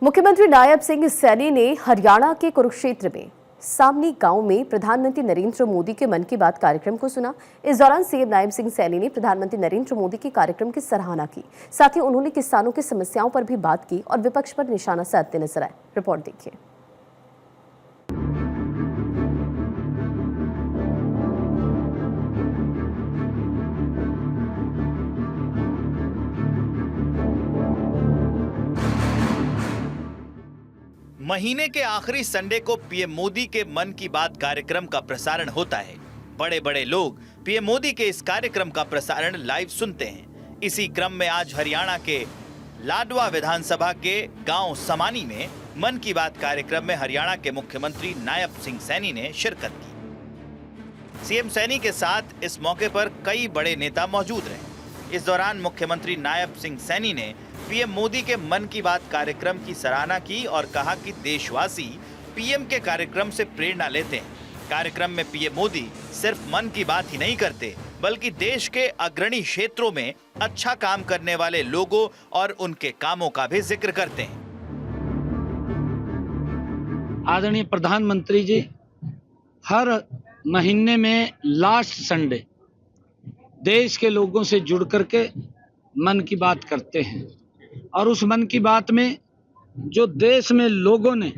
मुख्यमंत्री नायब सिंह सैनी ने हरियाणा के कुरुक्षेत्र में सामनी गांव में प्रधानमंत्री नरेंद्र मोदी के मन की बात कार्यक्रम को सुना। इस दौरान सीएम नायब सिंह सैनी ने प्रधानमंत्री नरेंद्र मोदी के कार्यक्रम की सराहना की। साथ ही उन्होंने किसानों की समस्याओं पर भी बात की और विपक्ष पर निशाना साधते नजर आए। रिपोर्ट देखिए। महीने के आखिरी संडे को पीएम मोदी के मन की बात कार्यक्रम का प्रसारण होता है। बड़े बड़े लोग पीएम मोदी के इस कार्यक्रम का प्रसारण लाइव सुनते हैं। इसी क्रम में आज हरियाणा के लाडवा विधानसभा के गांव समानी में मन की बात कार्यक्रम में हरियाणा के मुख्यमंत्री नायब सिंह सैनी ने शिरकत की। सीएम सैनी के साथ इस मौके पर कई बड़े नेता मौजूद रहे। इस दौरान मुख्यमंत्री नायब सिंह सैनी ने पीएम मोदी के मन की बात कार्यक्रम की सराहना की और कहा कि देशवासी पीएम के कार्यक्रम से प्रेरणा लेते हैं। कार्यक्रम में पीएम मोदी सिर्फ मन की बात ही नहीं करते, बल्कि देश के अग्रणी क्षेत्रों में अच्छा काम करने वाले लोगों और उनके कामों का भी जिक्र करते हैं। आदरणीय प्रधानमंत्री जी हर महीने में लास्ट संडे देश के लोगों से जुड़ करके मन की बात करते हैं और उस मन की बात में जो देश में लोगों ने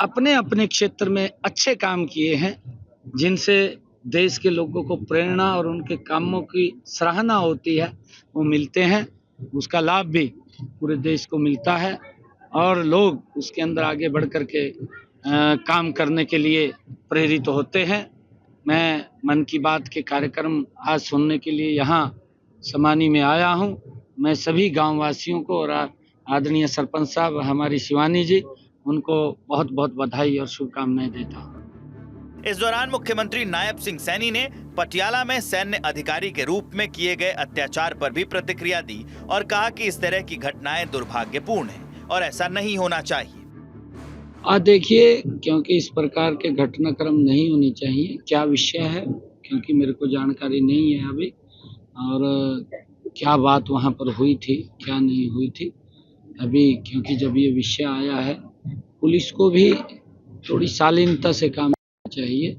अपने अपने क्षेत्र में अच्छे काम किए हैं, जिनसे देश के लोगों को प्रेरणा और उनके कामों की सराहना होती है, वो मिलते हैं। उसका लाभ भी पूरे देश को मिलता है और लोग उसके अंदर आगे बढ़ कर के काम करने के लिए प्रेरित होते हैं। मैं मन की बात के कार्यक्रम आज सुनने के लिए यहाँ समानी में आया हूँ। मैं सभी गांव वासियों को और आदरणीय सरपंच साहब हमारी शिवानी जी, उनको बहुत बहुत बधाई और शुभकामनाएं देता हूँ। इस दौरान मुख्यमंत्री नायब सिंह सैनी ने पटियाला में सैन्य अधिकारी के रूप में किए गए अत्याचार पर भी प्रतिक्रिया दी और कहा कि इस तरह की घटनाएं दुर्भाग्यपूर्ण हैं और ऐसा नहीं होना चाहिए। देखिए, क्योंकि इस प्रकार के घटनाक्रम नहीं होनी चाहिए। क्या विषय है, क्योंकि मेरे को जानकारी नहीं है अभी, और क्या बात वहाँ पर हुई थी, क्या नहीं हुई थी अभी, क्योंकि जब ये विषय आया है, पुलिस को भी थोड़ी शालीनता से काम करना चाहिए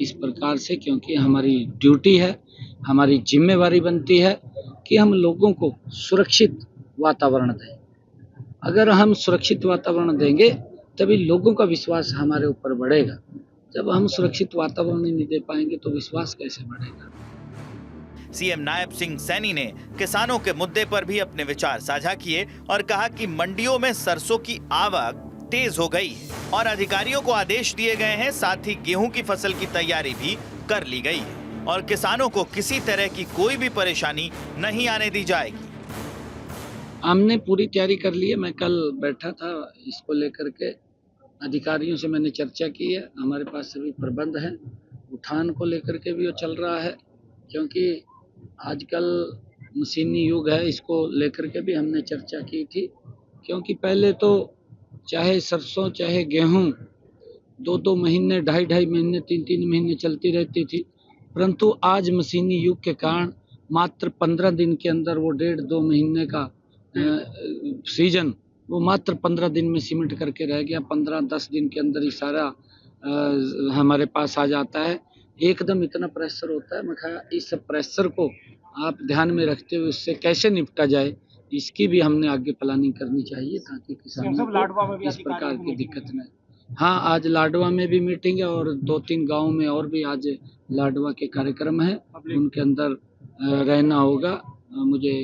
इस प्रकार से, क्योंकि हमारी ड्यूटी है, हमारी जिम्मेवारी बनती है कि हम लोगों को सुरक्षित वातावरण दें। अगर हम सुरक्षित वातावरण देंगे तभी लोगों का विश्वास हमारे ऊपर बढ़ेगा। जब हम सुरक्षित वातावरण नहीं दे पाएंगे तो विश्वास कैसे बढ़ेगा। सीएम नायब सिंह सैनी ने किसानों के मुद्दे पर भी अपने विचार साझा किए और कहा कि मंडियों में सरसों की आवक तेज हो गई है और अधिकारियों को आदेश दिए गए हैं। साथ ही गेहूं की फसल की तैयारी भी कर ली गई है और किसानों को किसी तरह की कोई भी परेशानी नहीं आने दी जाएगी। हमने पूरी तैयारी कर ली है। मैं कल बैठा था, इसको लेकर के अधिकारियों से मैंने चर्चा की है। हमारे पास सभी प्रबंध हैं। उठान को लेकर के भी वो चल रहा है, क्योंकि आजकल मशीनी युग है, इसको लेकर के भी हमने चर्चा की थी। क्योंकि पहले तो चाहे सरसों चाहे गेहूं 2-2 महीने, 2.5 महीने, 3-3 महीने चलती रहती थी, परंतु आज मशीनी युग के कारण मात्र 15 दिन के अंदर वो 1.5-2 महीने का सीजन वो मात्र 15 दिन में सीमेंट करके रह गया। 15-10 दिन के अंदर ही सारा हमारे पास आ जाता है। एकदम इतना प्रेशर होता है। मैं कहा इस प्रेशर को आप ध्यान में रखते हुए इससे कैसे निपटा जाए, इसकी भी हमने आगे प्लानिंग करनी चाहिए, ताकि किसानों को इस प्रकार की दिक्कत न। हाँ, आज लाडवा में भी मीटिंग है और 2-3 गाँव में और भी आज लाडवा के कार्यक्रम है, उनके अंदर रहना होगा। मुझे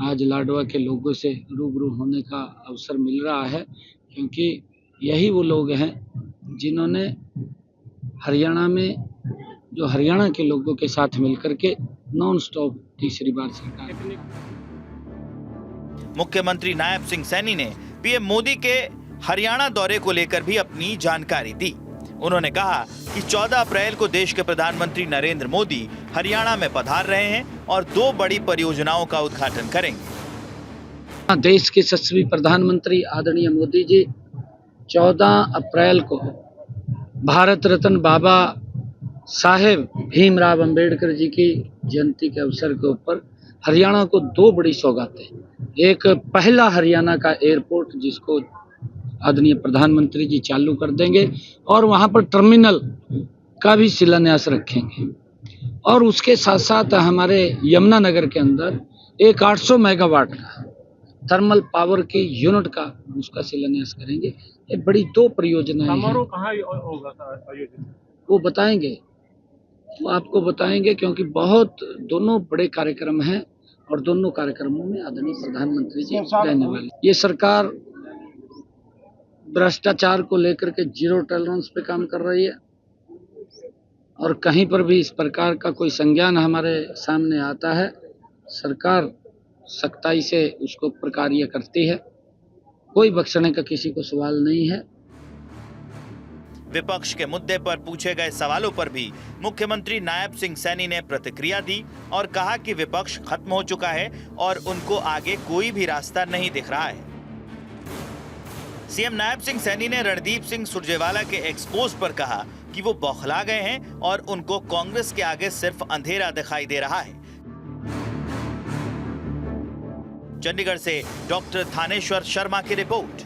आज लाडवा के लोगों से रूबरू होने का अवसर मिल रहा है, क्योंकि यही वो लोग हैं जिन्होंने हरियाणा में जो हरियाणा के लोगों के साथ मिलकर के नॉन स्टॉप तीसरी बार सरकार। मुख्यमंत्री नायब सिंह सैनी ने पीएम मोदी के हरियाणा दौरे को लेकर भी अपनी जानकारी दी। उन्होंने कहा कि 14 अप्रैल को देश के प्रधानमंत्री नरेंद्र मोदी हरियाणा में पधार रहे हैं और 2 बड़ी परियोजनाओं का उद्घाटन करेंगे। देश के यशस्वी प्रधानमंत्री आदरणीय मोदी जी 14 अप्रैल को भारत रत्न बाबा साहेब भीमराव अंबेडकर जी की जयंती के अवसर के ऊपर हरियाणा को 2 बड़ी सौगातें एक पहला हरियाणा का एयरपोर्ट जिसको आदरणीय प्रधानमंत्री जी चालू कर देंगे और वहाँ पर टर्मिनल का भी शिलान्यास रखेंगे। और उसके साथ साथ हमारे यमुनानगर के अंदर एक 800 मेगावाट का थर्मल पावर की यूनिट का उसका शिलान्यास करेंगे। ये बड़ी 2 परियोजनाएं हैं। समारोह कहाँ होगा आयोजित? वो बताएंगे, वो आपको बताएंगे, क्योंकि बहुत दोनों बड़े कार्यक्रम हैं और दोनों कार्यक्रमों में आदरणीय प्रधानमंत्री जी रहने वाले। ये सरकार भ्रष्टाचार को लेकर के जीरो टॉलरेंस पे काम कर रही है और कहीं पर भी इस प्रकार का कोई संज्ञान हमारे सामने आता है, सरकार सख्ताई से उसको प्रकार्य करती है। कोई बख्शने का किसी को सवाल नहीं है। विपक्ष के मुद्दे पर पूछे गए सवालों पर भी मुख्यमंत्री नायब सिंह सैनी ने प्रतिक्रिया दी और कहा कि विपक्ष खत्म हो चुका है और उनको आगे कोई भी रास्ता नहीं दिख रहा है। सीएम नायब सिंह सैनी ने रणदीप सिंह सुरजेवाला के एक्सपोज पर कहा कि वो बौखला गए हैं और उनको कांग्रेस के आगे सिर्फ अंधेरा दिखाई दे रहा है। चंडीगढ़ से डॉक्टर थानेश्वर शर्मा की रिपोर्ट।